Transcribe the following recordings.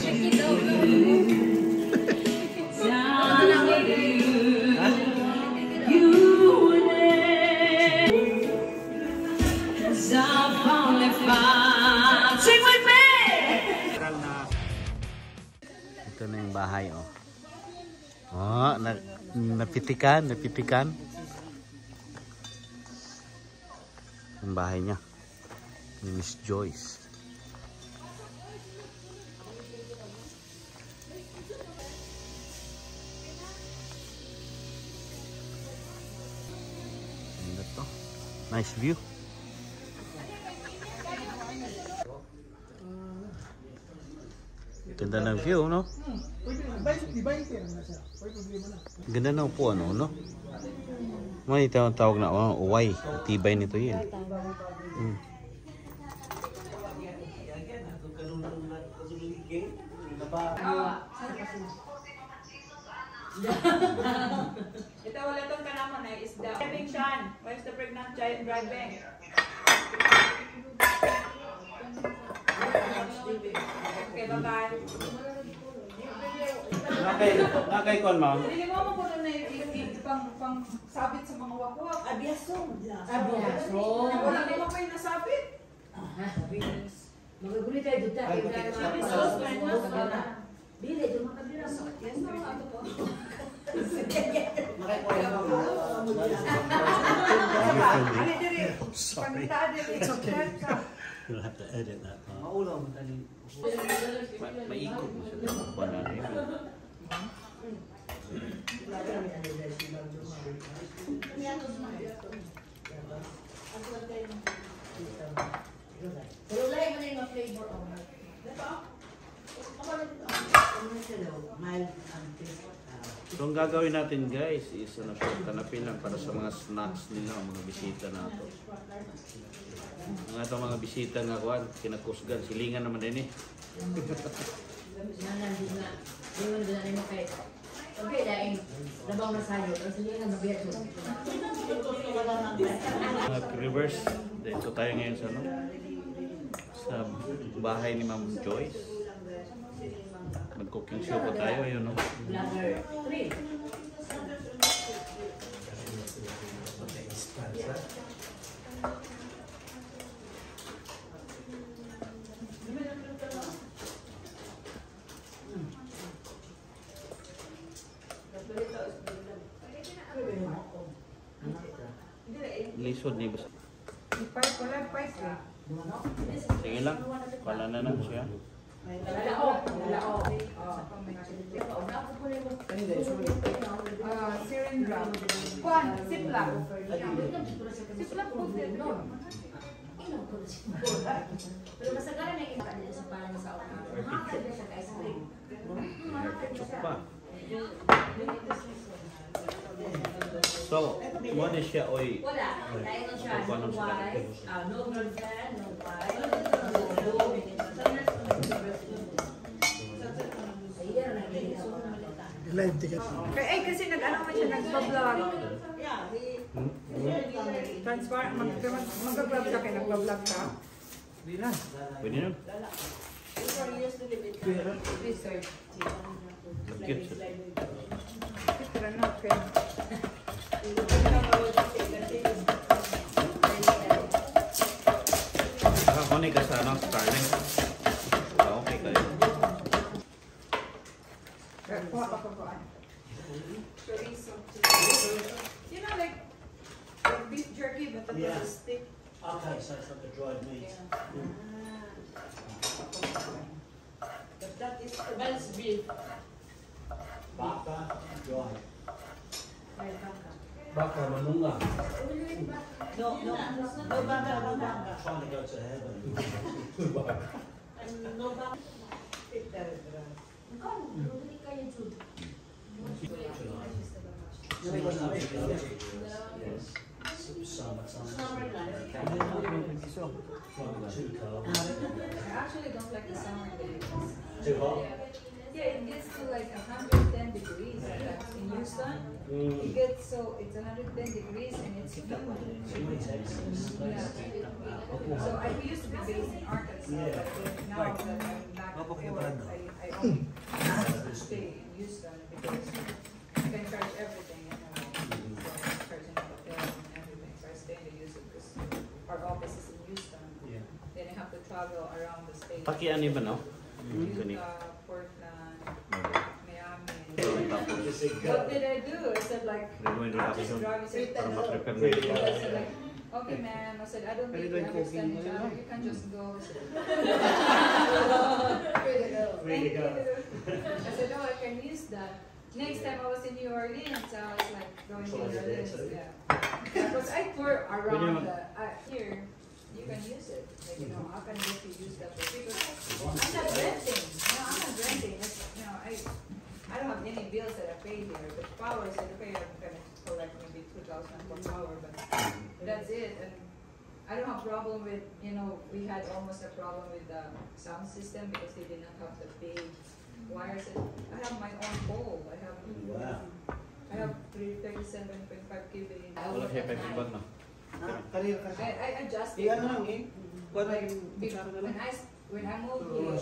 Ito na yung bahay, oh. Oh, napitikan. Yung bahay niya. Ni Miss Joyce. Ganda to. Nice view. Ganda ng view, no? Ganda ng upuan, no? May tawag na, uway. Tibay nito yun. Ito wala itong kanaman na isda. Driving Sean, where's the pregnant giant driving? Okay, bye-bye. Nakay kon, ma'am. Hindi mo mo kung na pang sabit sa mga wakwak. Abiaso. Wala naman pa yung nasabit. Magaguli tayo dito. Bili, dumakabila mo. Yes, no, ano po? Sorry. It's okay. You'll have to edit that part. Maikot mo siya. Wala na yun. Pero lahat mo na yung flavor of it. So ang gagawin natin guys is tanapin lang para sa mga snacks nila, mga bisita nato. Mga itong mga bisita nga kuhan, kinakusgan, silingan naman din eh. Okay, dahil nabang masayo, pero silingan mabiyak mo. Mga reverse, dito tayo ngayon sa sa bahay ni Ma'am Joyce. Mag-cooking show po tayo, ayun, no? Lisod ni basta. Sige lang, pala na siya. Syringa. Kuan, Ziploc. Ziploc po din. Pero masagaran na yung iba sa parang sa una. Makakaganda siya guys. Ketchup pa. So, mo na siya, oy. Wala. Dahil na siya. No white. No gluten. No white. Live ticket. Eh, kasi nag-ano man siya, nagpa-vlog. Transparent, mag-vlog ka kayo, nagpa-vlog ka. Pwede nun. Research. Cute siya. Tira na, okay. Nakakunik ka sa Starlink. Okay kayo. You know, like beef jerky, but the stick. Okay, so it's like a dried meat. But that is That's beef. Baka, dry. Baka manunga. No, banga. Trying to go to heaven. No banga. Hindi kayo Jude. Summer lang. I actually don't like the summer days. Too hot? Yeah, it gets to like 110 degrees. Like in Houston, it gets so it's 110 degrees and it's humid. Yeah. So I used to be based in Arkansas, but now that I'm back before, I I only stay in Houston because I can charge everything, you know. So I'm charging the hotel and everything. So I stay in Houston because our office is in Houston. Yeah. Then I have to travel around the state. Pakiani ba no? Utah, Portland, Miami. Just a What go. did I do? I said like, Gagawin din I'm natin just yun. driving. He said, Para ma-prepare Free to na go. I said like, okay man. I said, I don't think we understand each other. You can just go. I said, Free to go. Free to thank go. you. I said, oh, I can use that. Next time I was in New Orleans, I was like going to New Orleans. Yeah. Because I tour around here. You can use it. Like, you know, I can let you use that. Because I'm not renting. No, I'm not renting. It's, you know, I don't have any bills that I pay here. But power, so okay, I'm gonna collect maybe 2,000 for power, but that's it. And I don't have problem with, you know, we had almost a problem with the sound system because they did not have the big wires. And I have my own pole. Wow. I have 337.5 kV. Wala siya pag-ibag na. Karir ka. I adjust it. Iya ano lang eh. Kuha na Like, yung kutsara na lang. when I moved here,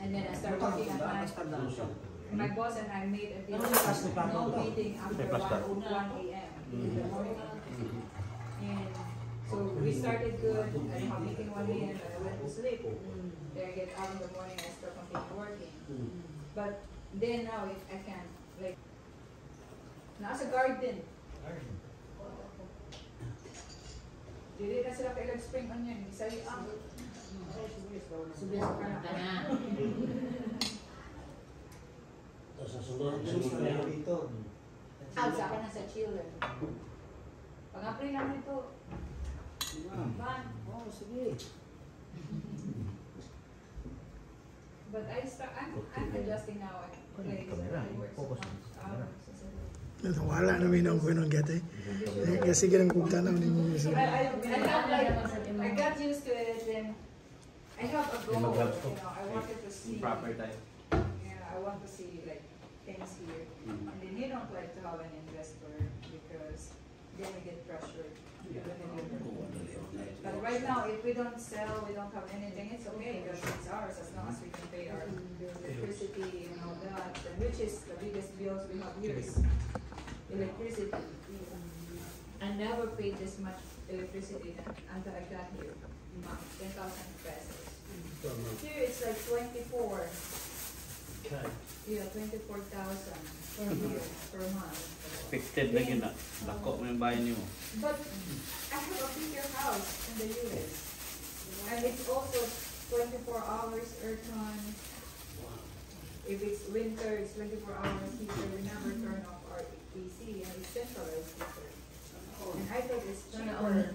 and then I started working at night, my boss and I made a deal. No meeting after 1 a.m. in the morning. And so we started good. I have meeting 1 a.m. and I went to sleep. Then I get out in the morning and still continue working. But then now I can't, like, nasa garden. Dili na sila kailang spring onion. Isa yung Subis ka na. Tapos nasunod Susunod dito. out sa akin na sa chiller. Pag-apply lang nito. Ban. Oh, sige. But I'm adjusting now. Like, I work so much hours. Wala na may nakuha ng gate. Kasi ganang kugta na ni mo. I got used to it and I have a goal, you know, I wanted to see, time. I want to see like things here. And then you don't like to have an investor because then we get pressured. But right now, if we don't sell, we don't have anything, it's okay because it's ours as long as we can pay our electricity and all that. And which is the biggest bills we have here is electricity. I never paid this much electricity until I got here. 10,000 pesos. Here it's like 24. Okay. Yeah, 24,000 per year, per month. Expected na gina. Dako mo yung bahay niyo. But I have a bigger house in the US. And it's also 24 hours aircon. If it's winter, it's 24 hours heater. We never turn off our AC and it's centralized heater. And I thought it's cheaper.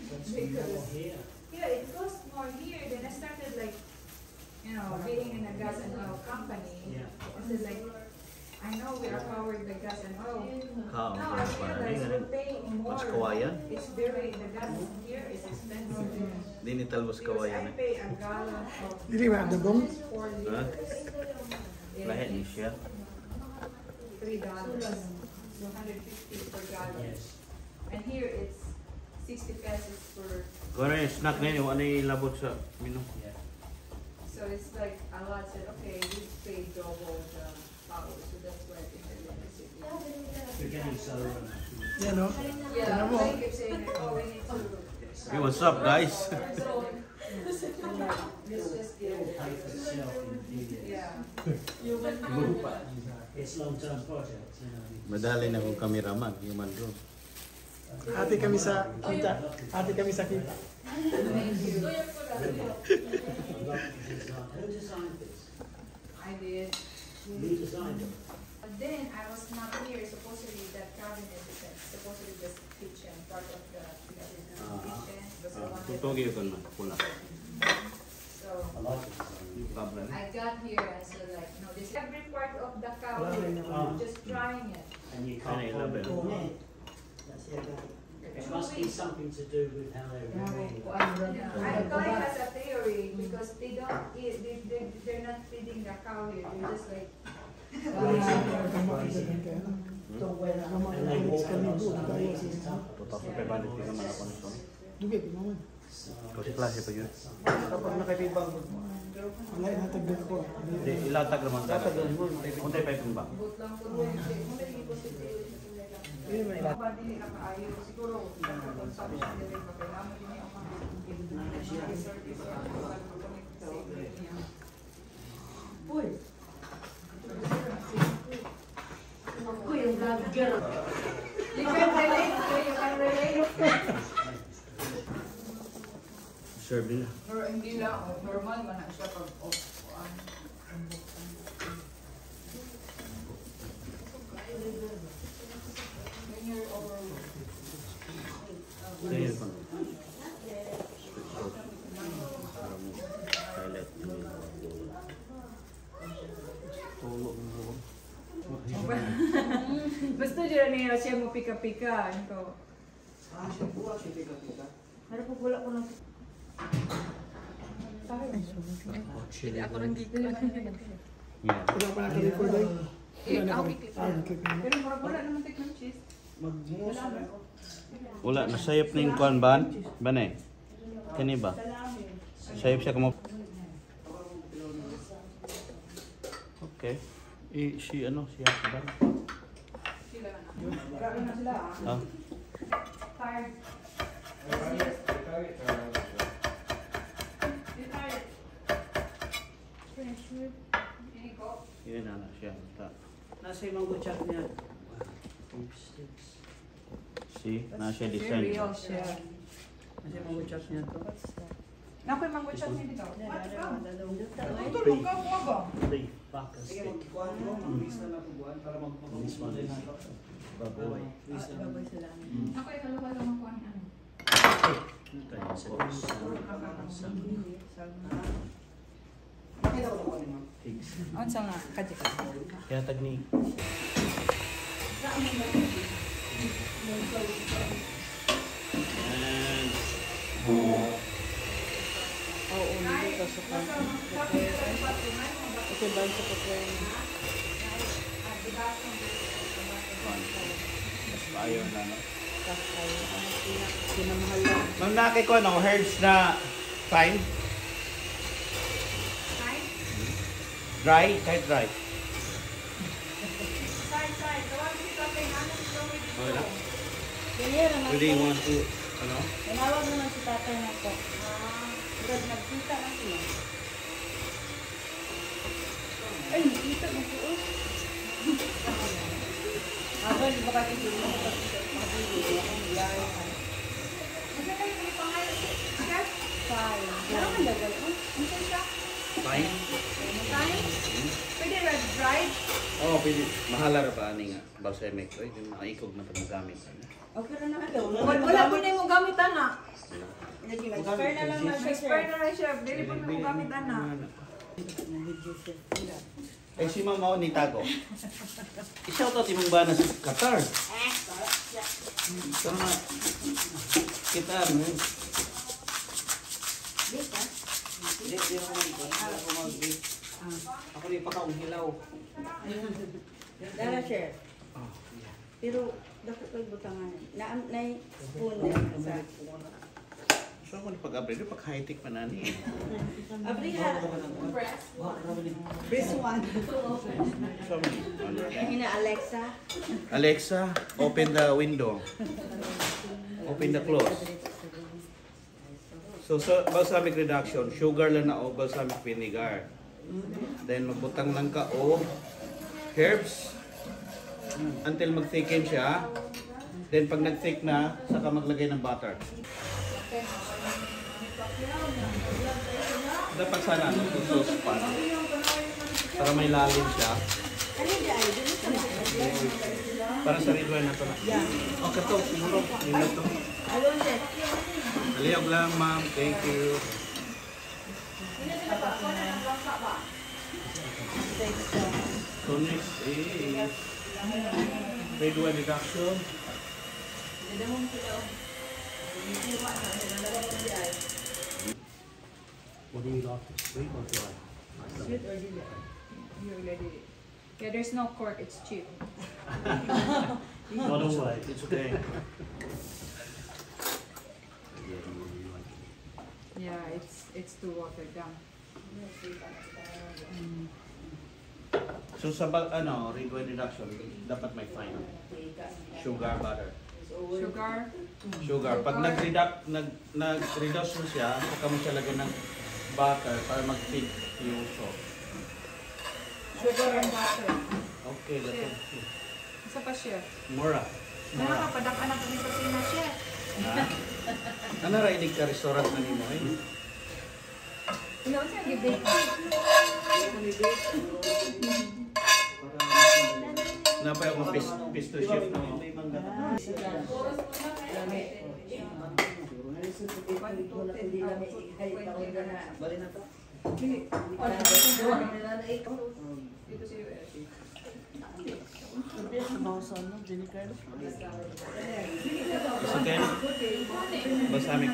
That's more here. Yeah, it costs more here. Then I started like, you know, being in a gas and oil company. Yeah. I said like, I know we are powered by gas and oil. Kao, Now I realize we're paying more. Mas kawayan? It's very, the gas here is expensive. Di ni talbos Because kawayan I eh. pay a gallon of Dili ba dagong? 4 liters. Lahat ni siya. $3, $250 per gallon. Yes. And here it's 60 pesos per, Kung ano yung snack na yun, ano yung labot sa menu? Yeah. so it's like a lot said, okay, we pay double the power, so that's why I think the electricity. We're getting solar. Yan no? Yeah, mo? I keep saying, oh, we need to. Hey, what's up guys? Let's just It will pay for itself in a few years. Yeah. It's long-term projects, you know. Madali na kung cameraman, human drone. Ate kami sa kita. Ate kami sa kita. Thank you. Who designed this? I did. You designed it? But then I was not here. Supposedly that cabinet is supposedly this kitchen, part of the kitchen. Because I wanted. Tutogi yun na, pula. So I like the design. Kabla na. I got here and said like, no, this every part of the cow here, just trying it. And you Ano can't yung find label? it all in. It must be something to do with how they're rearing. I thought it has a theory because they don't eat, they're not feeding the cow here. They're just like. And they walk on us and they eat tougher. Tapos pa ba dito naman ako nito? Dugi, pimaman. So, Kasi klase pa yun. Kapag nakapibang Wala, inatag din ako. Hindi, ilatag naman ka. Tatag mo. Untay pa yung ba? But lang po rin. Yun, may ilat. Hindi na kaayo. Siguro, sabi siya nila yung kailangan din yung mga service. Uy! Ako yung vlogger. You can relate. You can relate. Serve nila. Pero hindi lang. Normal man na siya pag off. When you're over. Ayun pa. Para mo highlight nyo yung tulog mo. Basta dyan niya siya mo pika-pika. Ito. Siya buwa, siya pika-pika. Pero pag wala ko ng... Ako lang dito. Yeah. Wala pa naka-record ay. Wala naka-record. Nag-click na. Pero wala naman take ng cheese. Mag-mos na ako. Wala, nasayap na yung kuhan ban? Banay? Kani ba? Sayap siya kamo. Okay. Si ano, si Haki ba? Sila na. Grabe na sila ah. Ah? Tired. Yun na siya. Nasa yung mango chat niya. See? Na siya Very design. real siya. Nasa yung mango chat niya to. Naku yung mango chat niya dito. What ka? Ay, Tulog ka, buwa ba? Sige, magkuhan mo. Mag-miss na lang kubuhan para mag-miss mo din nato. Baboy. Miss na lang. Ako yung kalawal lang ako ang ano. Bakit ako nakuha ni ma'am? Ano sa nga? Kadya ka. Kaya tagni. Ayaw na, no? Ma'am, nakay ko, no? Herbs na fine? Dry? Kahit dry. Okay lang. ganyan naman Really po. want to, ano? Tinawag naman si tatay na po. Because nagkita na sila. Ay, nakita na po. Ako, di ba kasi hindi mo pag-ibig akong biyahe ka. Fine. Meron kang dagal. Ang siya? Fine? Fine? Pwede red dried? Oo, pwede. Mahala ra pa ani nga. Balsamic. Ay, yung nakaikog na itong gamit. Okay na naman daw. Wala po na yung gamit na. Nag-expire na lang na siya, sir. Expire na rin siya. Dili po na yung gamit na. Eh, si Mama ni Tago. I-shoutout imong ba na sa Qatar? Ito na. Kita, no? Hindi, hindi ako mag-bake. Ako rin pakaunghilaw. Dala, sir. Pero, dapat kayo butangan. Na-spoon na sa... So, ako na pag-upgrade. Pag high-tech pa na ni. Abriha. Best one. So, ano? Hina Alexa. Alexa, open the window. Open the close. So, balsamic reduction, sugar lang na o balsamic vinegar. Then, magbutang lang ka o herbs until mag-thicken siya. Then, pag nag-thick na, saka maglagay ng butter. Dapat sana ito saucepan para may lalim siya. Para sa red wine na ito na. Okay to, siguro. Yun ito. Aliyab lang, ma'am. Thank you. So next is red wine reduction. What do you like? Sweet or dry? Sweet or dili? You already did it. Yeah, there's no cork. It's cheap. Not always. It's okay. Yeah, it's too watered down. So sa red wine reduction, dapat may fine. Sugar, butter. Sugar. Sugar. Pag nag-reduce mo siya, saka mo siya lagyan ng butter para mag-feed yung sauce. Sugar and butter. Okay, that's it. Isa pa, chef. Mura. Nakakapadak-anak kami sa sina, chef. Ha? Ano rainig ka restaurant na nimo eh? Ikaw siya, gibig. Napay ako pisto chef na mo. Dito sa US. Kasi kayo, basamik.